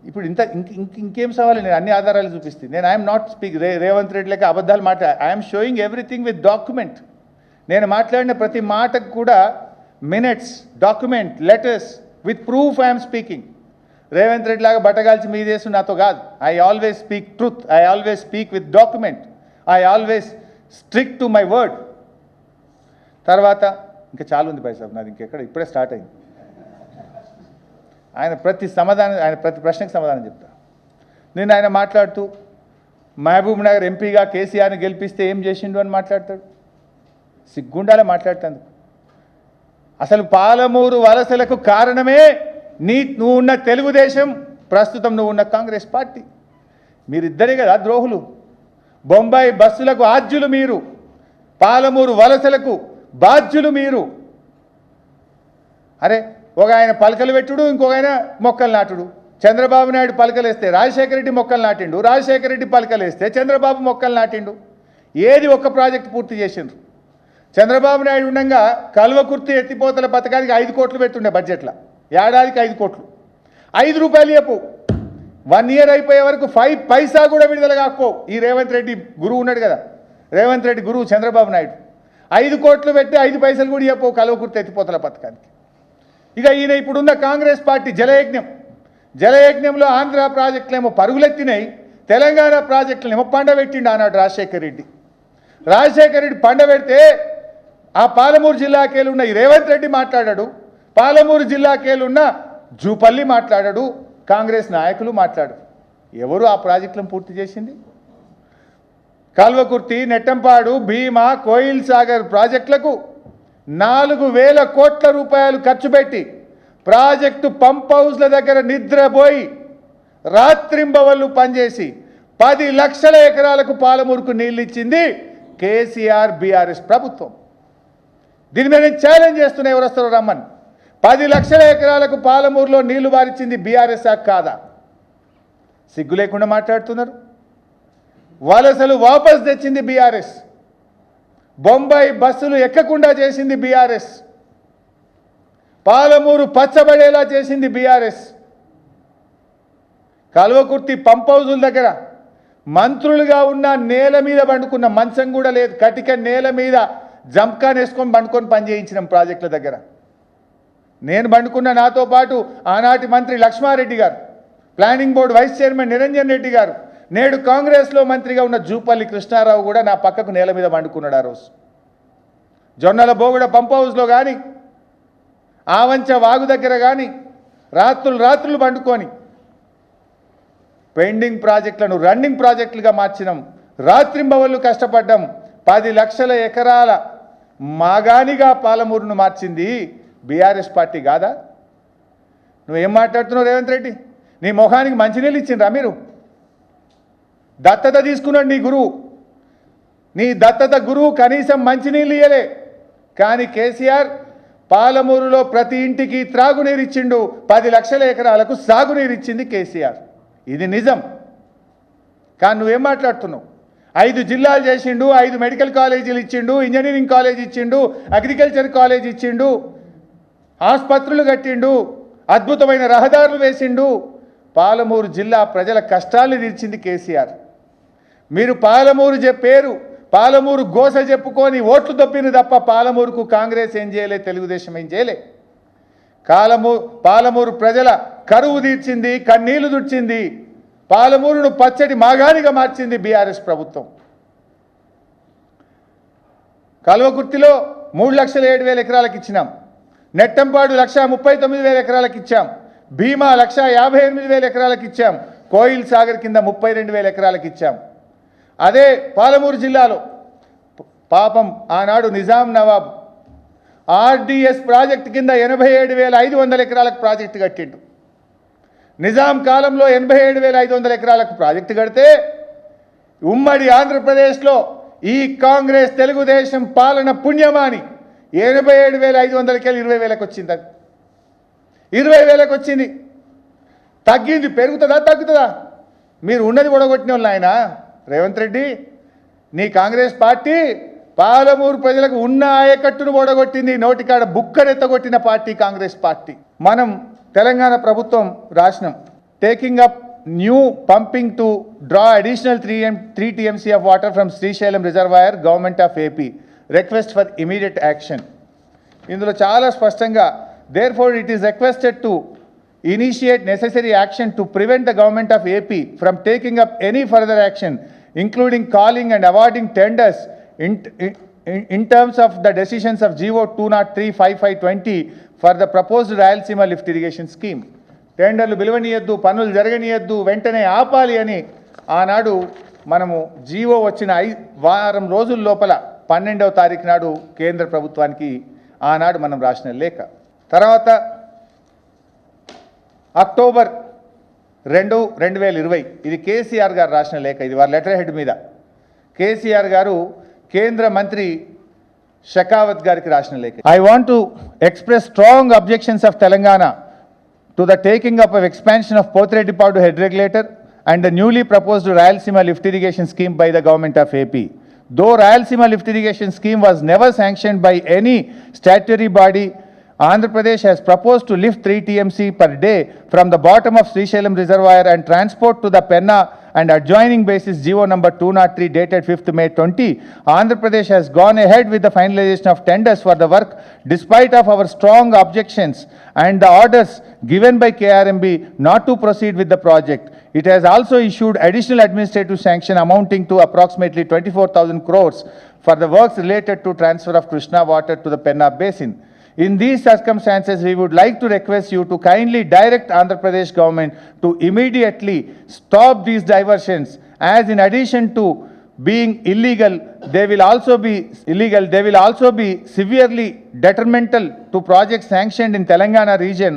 ఇప్పుడు ఇంకేం సవాలు? నేను అన్ని ఆధారాలు చూపిస్తుంది. నేను I'm not speak Revanth Reddy లెక్క అబద్ధాలు I'm showing everything with document. నేను మాట్లాడిన ప్రతి మాటకు కూడా minutes, document, letters with proof I'm speaking. Revanth Reddy లాగా బట్టగాల్చి మీదేసు నాతో కాదు. I always speak truth. I always speak with document. I always streak to my word. తర్వాత ఇంకా చాలా ఉంది భాయ్ సాబ్, నాది ఇంకెక్కడ ఇప్పుడే స్టార్ట్ అయింది. ఆయన ప్రతి ప్రశ్నకు సమాధానం చెప్తా. నేను ఆయన మాట్లాడుతూ మహబూబ్ నగర్ ఎంపీగా కేసీఆర్ని గెలిపిస్తే ఏం చేసిండు అని మాట్లాడతాడు. సిగ్గుండాలే మాట్లాడుతాను. అసలు పాలమూరు వలసలకు కారణమే నువ్వు ఉన్న తెలుగుదేశం, ప్రస్తుతం నువ్వు ఉన్న కాంగ్రెస్ పార్టీ. మీరిద్దరే కదా ద్రోహులు. బొంబాయి బస్సులకు ఆద్యులు మీరు, పాలమూరు వలసలకు బాధ్యులు మీరు. అరే ఒక ఆయన పలకలు పెట్టుడు, ఇంకొక ఆయన మొక్కలు నాటుడు. చంద్రబాబు నాయుడు పలకలు వేస్తే రాజశేఖర రెడ్డి మొక్కలు నాటిండు, రాజశేఖర రెడ్డి పలకలు వేస్తే చంద్రబాబు మొక్కలు నాటిండు. ఏది ఒక్క ప్రాజెక్టు పూర్తి చేసిండ్రు? చంద్రబాబు నాయుడు ఉండగా కల్వకుర్తి ఎత్తిపోతల పథకానికి 5 కోట్లు పెట్టుండే బడ్జెట్లో, ఏడాదికి 5 కోట్లు. 5 రూపాయలు చెప్పు. 1 ఇయర్ అయిపోయే వరకు 5 పైసా కూడా విడుదల కాకపో. ఈ రేవంత్ రెడ్డి గురువు ఉన్నాడు కదా, రేవంత్ రెడ్డి గురువు చంద్రబాబు నాయుడు 5 కోట్లు పెట్టి 5 పైసలు కూడా చెప్పు కల్వకుర్తి ఎత్తిపోతల పథకానికి. ఇక ఈయన ఇప్పుడున్న కాంగ్రెస్ పార్టీ జలయజ్ఞంలో ఆంధ్ర ప్రాజెక్టులేమో పరుగులెత్తినాయి, తెలంగాణ ప్రాజెక్టులేమో పండబెట్టిండు ఆనాడు రాజశేఖర రెడ్డి. రాజశేఖర రెడ్డి పండబెడితే ఆ పాలమూరు జిల్లాకేలున్న ఈ రేవంత్ రెడ్డి మాట్లాడాడు, పాలమూరు జిల్లాకేలున్న జూపల్లి మాట్లాడాడు, కాంగ్రెస్ నాయకులు మాట్లాడు. ఎవరు ఆ ప్రాజెక్టులను పూర్తి చేసింది? కల్వకుర్తి, నెట్టంపాడు, భీమా, కోయిల్ సాగర్ ప్రాజెక్టులకు 4,000 కోట్ల రూపాయలు ఖర్చు పెట్టి ప్రాజెక్టు పంప్ హౌస్ల దగ్గర నిద్రపోయి రాత్రింబవళ్ళు పనిచేసి 10 లక్షల ఎకరాలకు పాలమూరుకు నీళ్ళు ఇచ్చింది కేసీఆర్ బీఆర్ఎస్ ప్రభుత్వం. దీని మీద నేను ఛాలెంజ్ చేస్తున్నా, ఎవరు వస్తారో రమ్మని. 10 లక్షల ఎకరాలకు పాలమూరులో నీళ్లు బారిచ్చింది బీఆర్ఎస్ కాదా? సిగ్గు లేకుండా మాట్లాడుతున్నారు. వలసలు వాపస్ తెచ్చింది బీఆర్ఎస్, బొంబాయి బస్సులు ఎక్కకుండా చేసింది బీఆర్ఎస్, పాలమూరు పచ్చబడేలా చేసింది బీఆర్ఎస్. కల్వకుర్తి పంప్ హౌజుల దగ్గర మంత్రులుగా ఉన్న నేల మీద పండుకున్న మంచం కూడా లేదు, కటిక నేల మీద జంకాన్ వేసుకొని పండుకొని పనిచేయించిన ప్రాజెక్టుల దగ్గర. నేను పండుకున్న, నాతో పాటు ఆనాటి మంత్రి లక్ష్మారెడ్డి గారు, planning board vice chairman Niranjan Reddy గారు, నేడు కాంగ్రెస్లో మంత్రిగా ఉన్న జూపల్లి కృష్ణారావు కూడా నా పక్కకు నేల మీద పండుకున్నాడు ఆ రోజు. జొన్నల బోగుడ పంప్ హౌస్లో కానీ, ఆవంచ వాగు దగ్గర కానీ రాత్రులు పండుకొని పెండింగ్ ప్రాజెక్టులను రన్నింగ్ ప్రాజెక్టులుగా మార్చినాం. రాత్రింబవళ్ళు కష్టపడ్డాం. 10 లక్షల ఎకరాల మాగానిగా పాలమూరును మార్చింది బీఆర్ఎస్ పార్టీ కాదా? నువ్వేం మాట్లాడుతున్నావు రేవంత్ రెడ్డి? నీ మొహానికి మంచినీళ్ళు ఇచ్చిండ్రా మీరు? దత్తత తీసుకున్నాడు నీ గురువు. నీ దత్తత గురువు కనీసం మంచినీళ్ళు ఇయ్యలే. కానీ కేసీఆర్ పాలమూరులో ప్రతి ఇంటికి త్రాగునీరు ఇచ్చిండు, 10 లక్షల ఎకరాలకు సాగునీరు ఇచ్చింది కేసీఆర్. ఇది నిజం. కానీ నువ్వేం మాట్లాడుతున్నావు? 5 జిల్లాలు చేసిండు, 5 మెడికల్ కాలేజీలు ఇచ్చిండు, ఇంజనీరింగ్ కాలేజ్ ఇచ్చిండు, అగ్రికల్చర్ కాలేజ్ ఇచ్చిండు, ఆసుపత్రులు కట్టిండు, అద్భుతమైన రహదారులు వేసిండు. పాలమూరు జిల్లా ప్రజల కష్టాలు తీర్చింది కేసీఆర్. మీరు పాలమూరు గోస చెప్పుకొని ఓట్లు దొప్పిన తప్ప పాలమూరుకు కాంగ్రెస్ ఏం చేయలే, తెలుగుదేశం ఏం చేయలే. పాలమూరు ప్రజల కరువు తీర్చింది, కన్నీళ్లు దుడిచింది, పాలమూరును పచ్చడి మాగానిగా మార్చింది బీఆర్ఎస్ ప్రభుత్వం. కల్వకుర్తిలో 3,07,000 ఎకరాలకు ఇచ్చినాం, నెట్టంపాడు 1,39,000 ఎకరాలకు ఇచ్చాం, భీమా 1,58,000 ఎకరాలకు ఇచ్చాం, కోయిల్ సాగర్ కింద 32,000 ఎకరాలకు ఇచ్చాం. అదే పాలమూరు జిల్లాలో పాపం ఆనాడు నిజాం నవాబ్ ఆర్డీఎస్ ప్రాజెక్టు కింద 87,500 ఎకరాలకు ప్రాజెక్టు కట్టిండు. నిజాం కాలంలో 87,500 ఎకరాలకు ప్రాజెక్టు కడితే ఉమ్మడి ఆంధ్రప్రదేశ్లో ఈ కాంగ్రెస్ తెలుగుదేశం పాలన పుణ్యమాని 87,500కి 20,000కి వచ్చింది. 20,000కి వచ్చింది. తగ్గింది. పెరుగుతుందా తగ్గుతుందా? మీరు ఉన్నది ఒడగొట్టిన వాళ్ళు ఆయన రేవంత్ రెడ్డి. నీ కాంగ్రెస్ పార్టీ పాలమూరు ప్రజలకు ఉన్న ఆయకట్టును ఓడగొట్టింది, నోటికాడ బుక్కనెత్తగొట్టిన పార్టీ కాంగ్రెస్ పార్టీ. మనం తెలంగాణ ప్రభుత్వం రాసినాం, taking up new pumping to draw additional 3 TMC of water from Srisailam Reservoir, Government of AP. Request for immediate action. ఇందులో చాలా స్పష్టంగా therefore it is requested to initiate necessary action to prevent the Government of AP from taking up any further action, including calling and awarding tenders in terms of the decisions of GO 203/5520 for the proposed Rayalaseema lift irrigation scheme. టెండర్లు పిలవనీయద్దు, పనులు జరగనీయద్దు, వెంటనే ఆపాలి అని ఆనాడు మనము GO వచ్చిన వారం రోజుల లోపల 12వ తారీఖు నాడు కేంద్ర ప్రభుత్వానికి ఆనాడు మనం రాసిన లేఖ. తర్వాత అక్టోబర్ 2, 2020 ఇది కేసీఆర్ గారు రాసిన లేఖ. ఇది వారి లెటర్ హెడ్ మీద కేసీఆర్ గారు కేంద్ర మంత్రి షెకావత్ గారికి రాసిన లేఖ. I want to express strong objections of Telangana to the taking up of expansion of Pothredipadu head regulator and the newly proposed Rayalaseema lift irrigation scheme by the Government of AP. Though Rayalaseema lift irrigation scheme was never sanctioned by any statutory body, Andhra Pradesh has proposed to lift 3 TMC per day from the bottom of Srisailam Reservoir and transport to the Penna and adjoining basis GO number 203 dated 5th May 20. Andhra Pradesh has gone ahead with the finalization of tenders for the work despite of our strong objections and the orders given by KRMB not to proceed with the project. It has also issued additional administrative sanction amounting to approximately 24,000 crores for the works related to transfer of Krishna water to the Penna basin. In these circumstances, we would like to request you to kindly direct Andhra Pradesh government to immediately stop these diversions, as in addition to being illegal, they will also be severely detrimental to projects sanctioned in Telangana region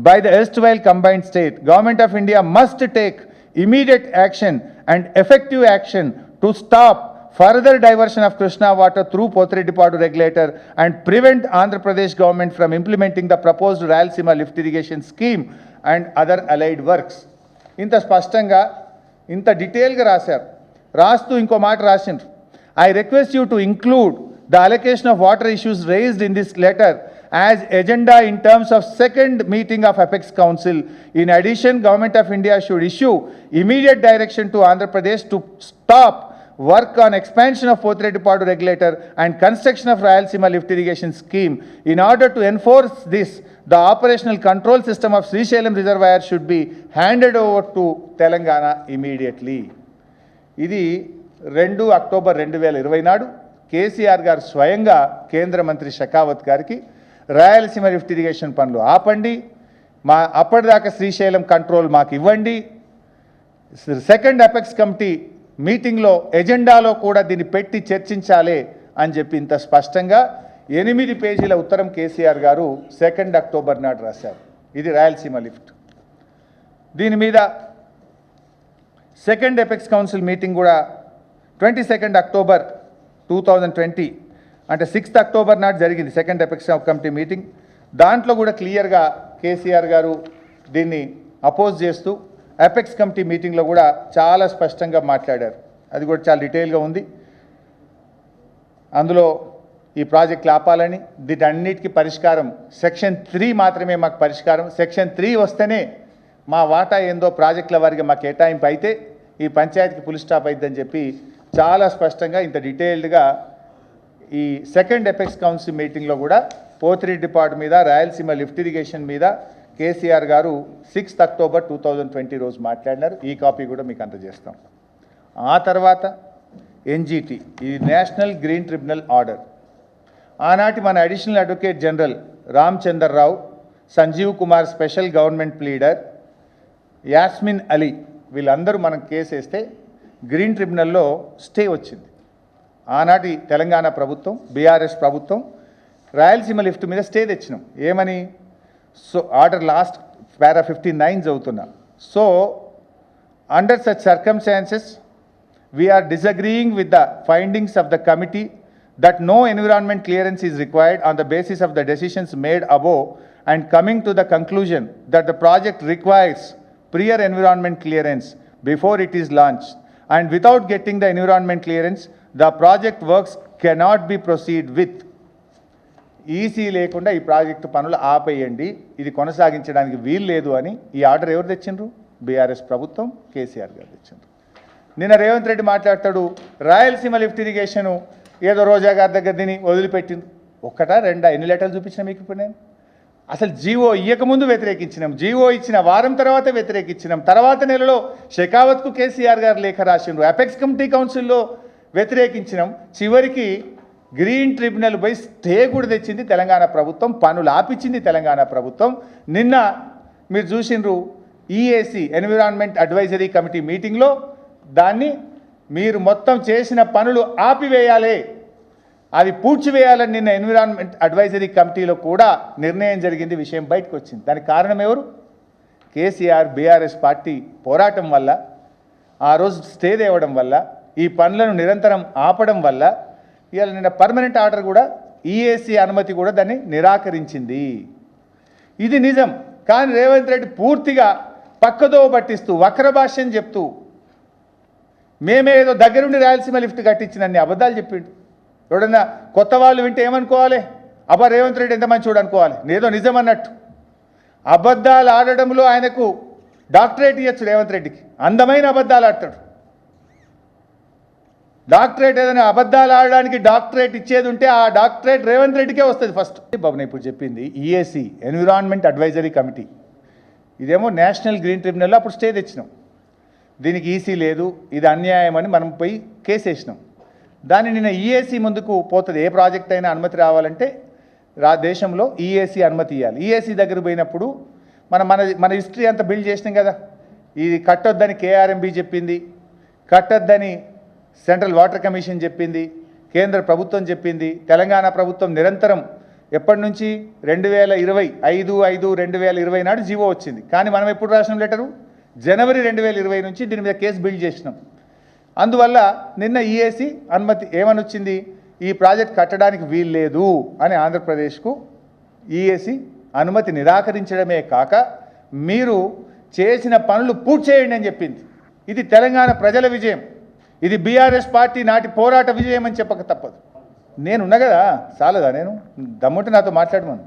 by the erstwhile combined state. Government of India must take immediate action and effective action to stop further diversion of Krishna water through Pothredipadu regulator and prevent Andhra Pradesh government from implementing the proposed Rayalaseema lift irrigation scheme and other allied works. ఇంత స్పష్టంగా ఇంత డీటెయిల్గా రాశారు. రాస్తూ ఇంకో మాట రాసిండ్రు. I request you to include the allocation of water issues raised in this letter as agenda in terms of second meeting of Apex Council. In addition, Government of India should issue immediate direction to Andhra Pradesh to stop work on expansion of Pothredipadu regulator and construction of Rayalaseema lift irrigation scheme. In order to enforce this, the operational control system of Srisailam Reservoir should be handed over to Telangana immediately. ఇది 2 October 2020 నాడు కేసీఆర్ గారు స్వయంగా కేంద్ర మంత్రి షెకావత్ గారికి Rayalaseema lift irrigation పనులు ఆపండి, మా అప్పటిదాకా శ్రీశైలం కంట్రోల్ మాకు ఇవ్వండి, సెకండ్ అపెక్స్ కమిటీ మీటింగ్లో ఎజెండాలో కూడా దీన్ని పెట్టి చర్చించాలి అని చెప్పి ఇంత స్పష్టంగా 8 పేజీల ఉత్తరం కేసీఆర్ గారు 2 అక్టోబర్ నాడు రాశారు. ఇది రాయలసీమ లిఫ్ట్. దీని మీద సెకండ్ ఎపెక్స్ కౌన్సిల్ మీటింగ్ కూడా 22 అక్టోబర్ 2020 అంటే 6th అక్టోబర్ నాడు జరిగింది సెకండ్ ఎపెక్స్ కమిటీ మీటింగ్. దాంట్లో కూడా క్లియర్గా కేసీఆర్ గారు దీన్ని అపోజ్ చేస్తూ ఎపెక్స్ కమిటీ మీటింగ్లో కూడా చాలా స్పష్టంగా మాట్లాడారు. అది కూడా చాలా డీటెయిల్గా ఉంది. అందులో ఈ ప్రాజెక్టులు ఆపాలని, దీటన్నిటికీ పరిష్కారం సెక్షన్ 3 మాత్రమే మాకు పరిష్కారం, సెక్షన్ 3 వస్తేనే మా వాటా ఏందో ప్రాజెక్టుల వారికి మాకు కేటాయింపు అయితే ఈ పంచాయతీకి ఫుల్ స్టాప్ అయిద్దని చెప్పి చాలా స్పష్టంగా ఇంత డీటెయిల్డ్గా ఈ సెకండ్ ఎపెక్స్ కౌన్సిల్ మీటింగ్లో కూడా పోతిరెడ్డిపాడు మీద రాయలసీమ లిఫ్ట్ ఇరిగేషన్ మీద కేసీఆర్ గారు 6th అక్టోబర్ 2020 రోజు మాట్లాడినారు. ఈ కాపీ కూడా మీకు అందజేస్తాం. ఆ తర్వాత ఎన్జిటి, ఇది నేషనల్ గ్రీన్ ట్రిబ్యునల్ ఆర్డర్. ఆనాటి మన additional advocate general Ramachandra Rao, Sanjeev Kumar special government pleader, Yasmin Ali వీళ్ళందరూ మనం కేసు వేస్తే గ్రీన్ ట్రిబ్యునల్లో స్టే వచ్చింది. ఆనాటి తెలంగాణ ప్రభుత్వం, బీఆర్ఎస్ ప్రభుత్వం రాయలసీమ లిఫ్ట్ మీద స్టే తెచ్చినాం. ఏమని? సో ఆర్డర్ లాస్ట్ పారా 59 చదువుతున్నా. So under such circumstances we are disagreeing with the findings of the committee that no environment clearance is required on the basis of the decisions made above and coming to the conclusion that the project requires prior environment clearance before it is launched, and without getting the environment clearance the project works cannot be proceed with. EC లేకుండా ఈ project పనులు ఆపేయండి, ఇది కొనసాగించడానికి వీలు లేదు అని ఈ ఆర్డర్ ఎవరు తెచ్చిండ్రు? బీఆర్ఎస్ ప్రభుత్వం కేసీఆర్ గారు తెచ్చింది. నిన్న రేవంత్ రెడ్డి మాట్లాడతాడు, రాయలసీమ లిఫ్ట్ ఇరిగేషను ఏదో రోజా గారి దగ్గర దీన్ని వదిలిపెట్టింది. ఒకటా రెండా ఎన్ని లెటర్లు చూపించిన మీకు ఇప్పుడు నేను? అసలు జీవో ఇయ్యకముందు వ్యతిరేకించినాం, జీవో ఇచ్చిన వారం తర్వాత వ్యతిరేకించినాం, తర్వాత నెలలో షెకావత్కు కేసీఆర్ గారు లేఖ రాసిండ్రు, అపెక్స్ కమిటీ కౌన్సిల్లో వ్యతిరేకించినాం, చివరికి గ్రీన్ ట్రిబ్యునల్ పోయి స్టే కూడా తెచ్చింది తెలంగాణ ప్రభుత్వం, పనులు ఆపించింది తెలంగాణ ప్రభుత్వం. నిన్న మీరు చూసిండ్రు ఈఏసీ ఎన్విరాన్మెంట్ అడ్వైజరీ కమిటీ మీటింగ్లో దాన్ని మీరు మొత్తం చేసిన పనులు ఆపివేయాలి, అది పూడ్చివేయాలని నిన్న ఎన్విరాన్మెంట్ అడ్వైజరీ కమిటీలో కూడా నిర్ణయం జరిగింది, విషయం బయటకు వచ్చింది. దానికి కారణం ఎవరు? కేసీఆర్ బీఆర్ఎస్ పార్టీ పోరాటం వల్ల, ఆ రోజు స్టే తేవడం వల్ల, ఈ పనులను నిరంతరం ఆపడం వల్ల ఇవాళ నిన్న పర్మనెంట్ ఆర్డర్ కూడా ఈఏసీ అనుమతి కూడా దాన్ని నిరాకరించింది. ఇది నిజం. కానీ రేవంత్ రెడ్డి పూర్తిగా పక్కదో పట్టిస్తూ వక్రభాష్యం చెప్తూ మేమేదో దగ్గరుండి రాయలసీమ లిఫ్ట్ కట్టించినన్ని అబద్ధాలు చెప్పిండు. ఎవడన్నా కొత్త వాళ్ళు వింటే ఏమనుకోవాలి? అబ్బా రేవంత్ రెడ్డి ఎంత మంచివాడు అనుకోవాలి, ఏదో నిజం అన్నట్టు. అబద్ధాలు ఆడడంలో ఆయనకు డాక్టరేట్ ఇవ్వచ్చు రేవంత్ రెడ్డికి, అందమైన అబద్ధాలు ఆడతాడు. డాక్టరేట్ ఏదైనా అబద్ధాలు ఆడడానికి డాక్టరేట్ ఇచ్చేది ఉంటే ఆ డాక్టరేట్ రేవంత్ రెడ్డికే వస్తుంది ఫస్ట్. బాబు ఇప్పుడు చెప్పింది ఈఏసీ ఎన్విరాన్మెంట్ అడ్వైజరీ కమిటీ, ఇదేమో నేషనల్ గ్రీన్ ట్రిబ్యునల్లో అప్పుడు స్టే తెచ్చినాం. దీనికి ఈసీ లేదు, ఇది అన్యాయం అని మనం పోయి కేసు వేసినాం. దాన్ని నిన్న ఈఏసీ ముందుకు పోతుంది. ఏ ప్రాజెక్ట్ అయినా అనుమతి రావాలంటే దేశంలో ఈఏసీ అనుమతి ఇవ్వాలి. ఈఏసీ దగ్గర పోయినప్పుడు మన హిస్టరీ అంతా బిల్డ్ చేసినాం కదా. ఇది కట్టొద్దని కేఆర్ఎంబీ చెప్పింది, కట్టొద్దని సెంట్రల్ వాటర్ కమిషన్ చెప్పింది, కేంద్ర ప్రభుత్వం చెప్పింది, తెలంగాణ ప్రభుత్వం నిరంతరం ఎప్పటి నుంచి 2020 నాడు జీవో వచ్చింది. కానీ మనం ఎప్పుడు రాసిన లెటరు? జనవరి 2020 నుంచి దీని మీద కేసు బిల్డ్ చేసినాం. అందువల్ల నిన్న ఈఏసీ అనుమతి ఏమని వచ్చింది? ఈ ప్రాజెక్ట్ కట్టడానికి వీలు లేదు అని ఆంధ్రప్రదేశ్కు ఈఏసీ అనుమతి నిరాకరించడమే కాక మీరు చేసిన పనులు పూర్తి చేయండి అని చెప్పింది. ఇది తెలంగాణ ప్రజల విజయం, ఇది బీఆర్ఎస్ పార్టీ నాటి పోరాట విజయం అని చెప్పక తప్పదు. నేనున్నా కదా, చాలదా? నేను దమ్ముంటే నాతో మాట్లాడమను.